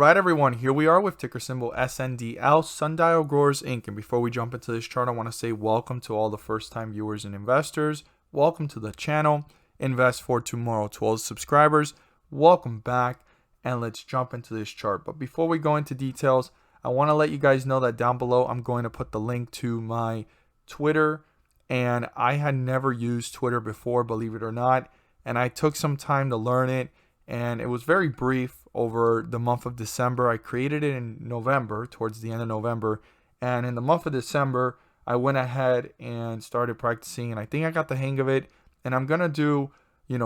Alright everyone, here we are with ticker symbol SNDL, Sundial Growers Inc. And before we jump into this chart, I want to say welcome to all the first time viewers and investors. Welcome to the channel, Invest for Tomorrow. To all the subscribers, welcome back, and let's jump into this chart. But before we go into details, I want to let you guys know that down below I'm going to put the link to my Twitter. And I had never used Twitter before, believe it or not, and I took some time to learn it. And it was very brief over the month of December. I created it in November, towards the end of November. And in the month of December, I went ahead and started practicing. And I think I got the hang of it. And I'm going to do,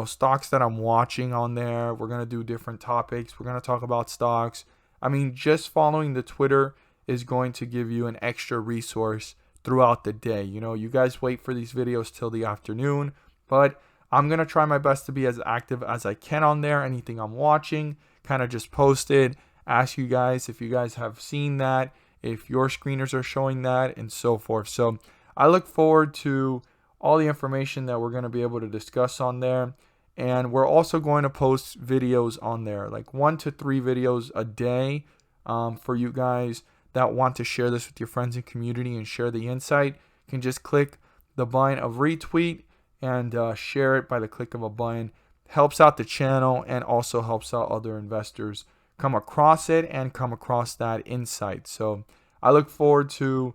stocks that I'm watching on there. We're going to do different topics. We're going to talk about stocks. I mean, just following the Twitter is going to give you an extra resource throughout the day. You guys wait for these videos till the afternoon. But I'm going to try my best to be as active as I can on there. Anything I'm watching, kind of just post it. Ask you guys if you guys have seen that, if your screeners are showing that, and so forth. So I look forward to all the information that we're going to be able to discuss on there. And we're also going to post videos on there, like 1 to 3 videos a day for you guys that want to share this with your friends and community and share the insight. You can just click the button of retweet and share it by the click of a button. Helps out the channel and also helps out other investors come across it and come across that insight. So I look forward to,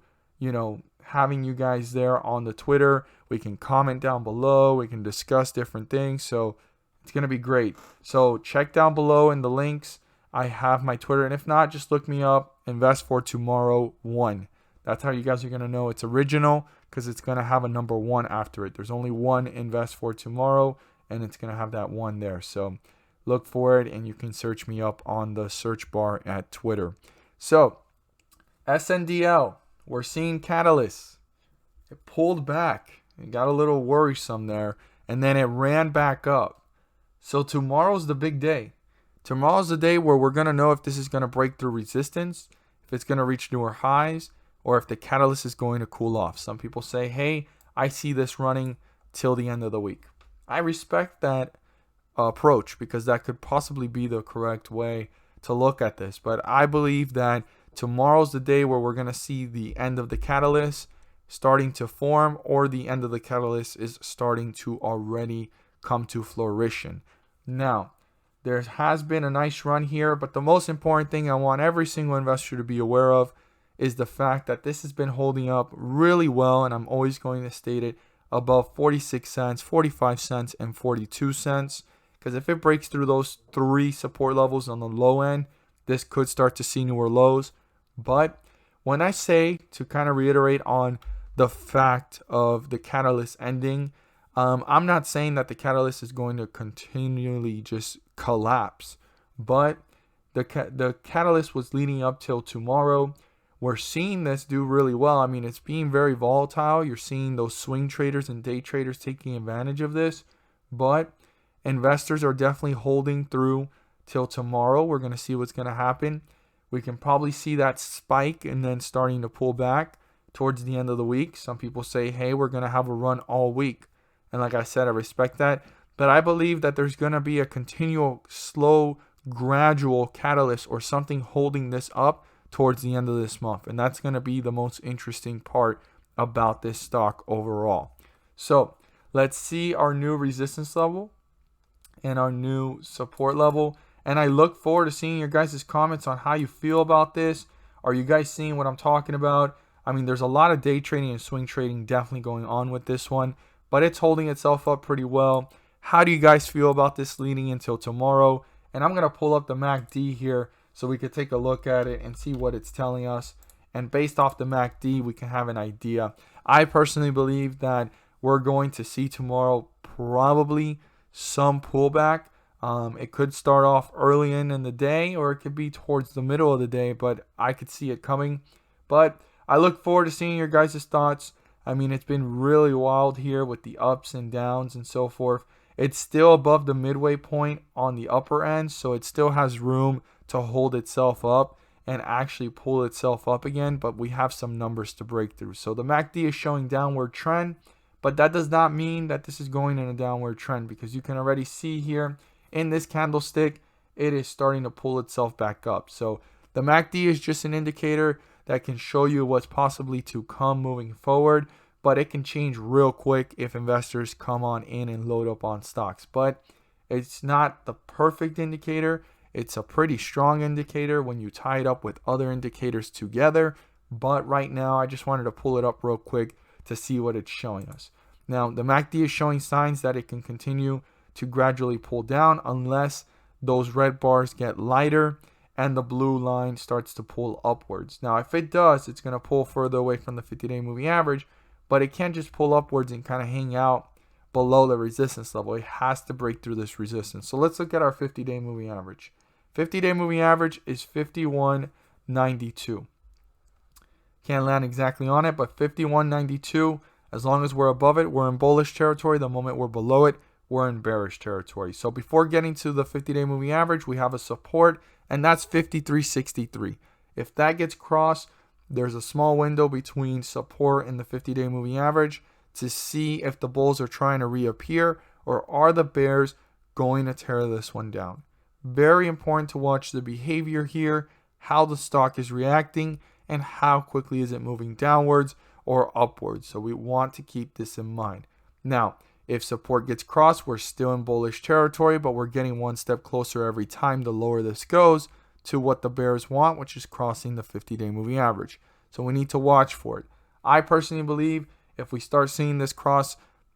having you guys there on the Twitter. We can comment down below. We can discuss different things. So it's going to be great. So check down below in the links. I have my Twitter. And if not, just look me up, Invest for Tomorrow 1. That's how you guys are going to know it's original, because it's going to have a number 1 after it. There's only one Invest for Tomorrow, and it's going to have that 1 there. So look for it, and you can search me up on the search bar at Twitter. So SNDL, we're seeing catalysts. It pulled back. It got a little worrisome there, and then it ran back up. So tomorrow's the big day. Tomorrow's the day where we're going to know if this is going to break through resistance, if it's going to reach newer highs, or if the catalyst is going to cool off. Some people say, hey, I see this running till the end of the week. I respect that approach, because that could possibly be the correct way to look at this. But I believe that tomorrow's the day where we're going to see the end of the catalyst starting to form, or the end of the catalyst is starting to already come to fruition. Now, there has been a nice run here, but the most important thing I want every single investor to be aware of is the fact that this has been holding up really well, and I'm always going to state it, above 46 cents, 45 cents, and 42 cents. Because if it breaks through those 3 support levels on the low end, this could start to see newer lows. But when I say, to kind of reiterate on the fact of the catalyst ending, I'm not saying that the catalyst is going to continually just collapse. But the catalyst was leading up till tomorrow. We're seeing this do really well. I mean, it's being very volatile. You're seeing those swing traders and day traders taking advantage of this. But investors are definitely holding through till tomorrow. We're going to see what's going to happen. We can probably see that spike and then starting to pull back towards the end of the week. Some people say, hey, we're going to have a run all week. And like I said, I respect that. But I believe that there's going to be a continual, slow, gradual catalyst or something holding this up towards the end of this month. And that's going to be the most interesting part about this stock overall. So let's see our new resistance level and our new support level. And I look forward to seeing your guys' comments on how you feel about this. Are you guys seeing what I'm talking about? I mean, there's a lot of day trading and swing trading definitely going on with this one, but it's holding itself up pretty well. How do you guys feel about this leading until tomorrow? And I'm going to pull up the MACD here so we could take a look at it and see what it's telling us. And based off the MACD, we can have an idea. I personally believe that we're going to see tomorrow probably some pullback. It could start off early in the day, or it could be towards the middle of the day, but I could see it coming. But I look forward to seeing your guys' thoughts. I mean, it's been really wild here with the ups and downs and so forth. It's still above the midway point on the upper end, so it still has room to hold itself up and actually pull itself up again, but we have some numbers to break through. So the MACD is showing downward trend, but that does not mean that this is going in a downward trend, because you can already see here in this candlestick, it is starting to pull itself back up. So the MACD is just an indicator that can show you what's possibly to come moving forward, but it can change real quick if investors come on in and load up on stocks. But it's not the perfect indicator. It's a pretty strong indicator when you tie it up with other indicators together. But right now, I just wanted to pull it up real quick to see what it's showing us. Now, the MACD is showing signs that it can continue to gradually pull down unless those red bars get lighter and the blue line starts to pull upwards. Now, if it does, it's going to pull further away from the 50-day moving average, but it can't just pull upwards and kind of hang out below the resistance level. It has to break through this resistance. So let's look at our 50-day moving average. 50-day moving average is 51.92. Can't land exactly on it, but 51.92, as long as we're above it, we're in bullish territory. The moment we're below it, we're in bearish territory. So before getting to the 50-day moving average, we have a support, and that's 53.63. If that gets crossed, there's a small window between support and the 50-day moving average to see if the bulls are trying to reappear or are the bears going to tear this one down. Very important to watch the behavior here, how the stock is reacting, and how quickly is it moving downwards or upwards. So we want to keep this in mind. Now, if support gets crossed, we're still in bullish territory, but we're getting one step closer every time the lower this goes to what the bears want, which is crossing the 50-day moving average. So we need to watch for it. I personally believe if we start seeing this cross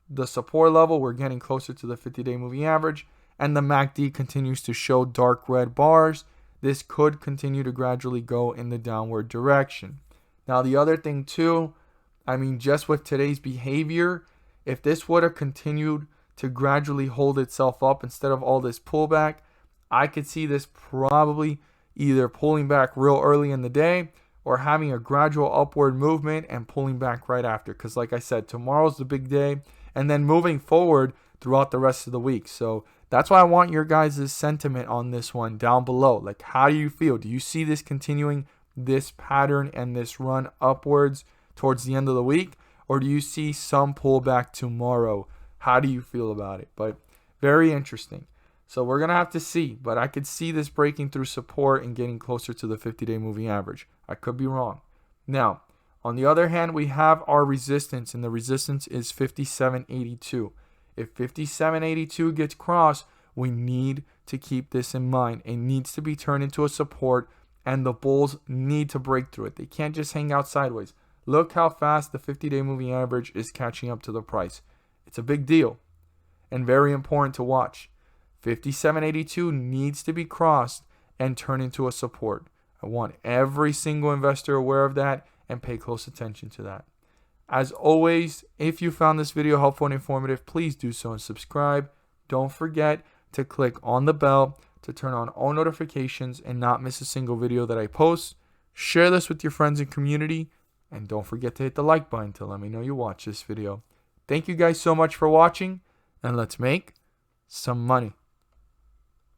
the support level, we're getting closer to the 50-day moving average, and the MACD continues to show dark red bars, this could continue to gradually go in the downward direction. Now, the other thing too, just with today's behavior, if this would have continued to gradually hold itself up instead of all this pullback, I could see this probably either pulling back real early in the day or having a gradual upward movement and pulling back right after. Because like I said, tomorrow's the big day, and then moving forward throughout the rest of the week. So that's why I want your guys' sentiment on this one down below. Like, how do you feel? Do you see this continuing, this pattern and this run upwards towards the end of the week? Or do you see some pullback tomorrow? How do you feel about it? But very interesting. So we're going to have to see. But I could see this breaking through support and getting closer to the 50-day moving average. I could be wrong. Now, on the other hand, we have our resistance. And the resistance is 57.82. If 57.82 gets crossed, we need to keep this in mind. It needs to be turned into a support, and the bulls need to break through it. They can't just hang out sideways. Look how fast the 50-day moving average is catching up to the price. It's a big deal and very important to watch. 57.82 needs to be crossed and turned into a support. I want every single investor aware of that and pay close attention to that. As always, if you found this video helpful and informative, please do so and subscribe. Don't forget to click on the bell to turn on all notifications and not miss a single video that I post. Share this with your friends and community. And don't forget to hit the like button to let me know you watch this video. Thank you guys so much for watching, and let's make some money.